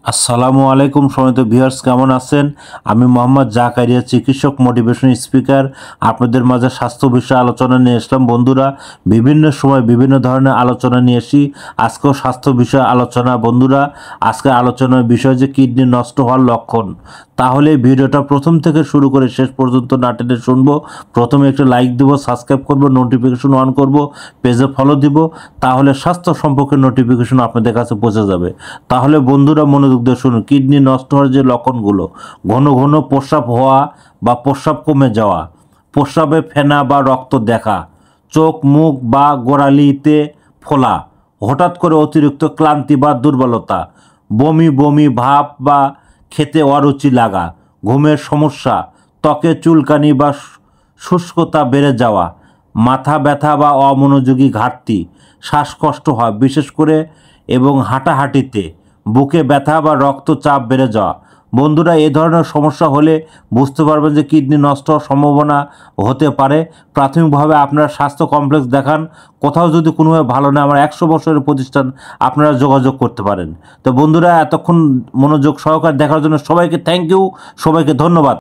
আসসালামু আলাইকুম সম্মানিত ভিউয়ার্স, কেমন আছেন? আমি মোহাম্মদ জাকারিয়া, চিকিৎসক, মোটিভেশন স্পিকার। আপনাদের মাঝে স্বাস্থ্য বিষয়ে আলোচনা নিয়ে আসলাম। বন্ধুরা, বিভিন্ন সময় বিভিন্ন ধরনের আলোচনা নিয়ে আসি। আজকেও স্বাস্থ্য বিষয়ে আলোচনা। বন্ধুরা, আজকে আলোচনার বিষয় যে কিডনি নষ্ট হওয়ার লক্ষণ। তাহলে ভিডিওটা প্রথম থেকে শুরু করে শেষ পর্যন্ত না টেনে শুনবো। প্রথমে একটু লাইক দিব, সাবস্ক্রাইব করব, নোটিফিকেশন অন করব, পেজে ফলো দিব। তাহলে স্বাস্থ্য সম্পর্কে নোটিফিকেশন আপনাদের কাছে পৌঁছে যাবে। তাহলে বন্ধুরা, মনোযোগ দিয়ে শুনুন। কিডনি নষ্ট হওয়ার যে লক্ষণগুলো: ঘন ঘন প্রস্রাব হওয়া বা প্রস্রাব কমে যাওয়া, প্রস্রাবে ফেনা বা রক্ত দেখা, চোখ, মুখ বা গোড়ালিতে ফোলা, হঠাৎ করে অতিরিক্ত ক্লান্তি বা দুর্বলতা, বমি বমি ভাব বা খেতে অরুচি লাগা, ঘুমের সমস্যা, ত্বকে চুলকানি বা শুষ্কতা বেড়ে যাওয়া, মাথা ব্যথা বা অমনোযোগী ঘাটতি, শ্বাসকষ্ট হয় বিশেষ করে এবং হাঁটাহাঁটিতে, বুকে ব্যথা বা রক্তচাপ বেড়ে যাওয়া। বন্ধুরা, এই ধরনের সমস্যা হলে বুঝতে পারবেন যে কিডনি নষ্ট হওয়ার সম্ভাবনা হতে পারে। প্রাথমিকভাবে আপনারা স্বাস্থ্য কমপ্লেক্স দেখান। কোথাও যদি কোনোভাবে ভালো না, আমার 100 বছরের প্রতিষ্ঠান, আপনারা যোগাযোগ করতে পারেন। তো বন্ধুরা, এতক্ষণ মনোযোগ সহকারে দেখার জন্য সবাইকে থ্যাংক ইউ, সবাইকে ধন্যবাদ।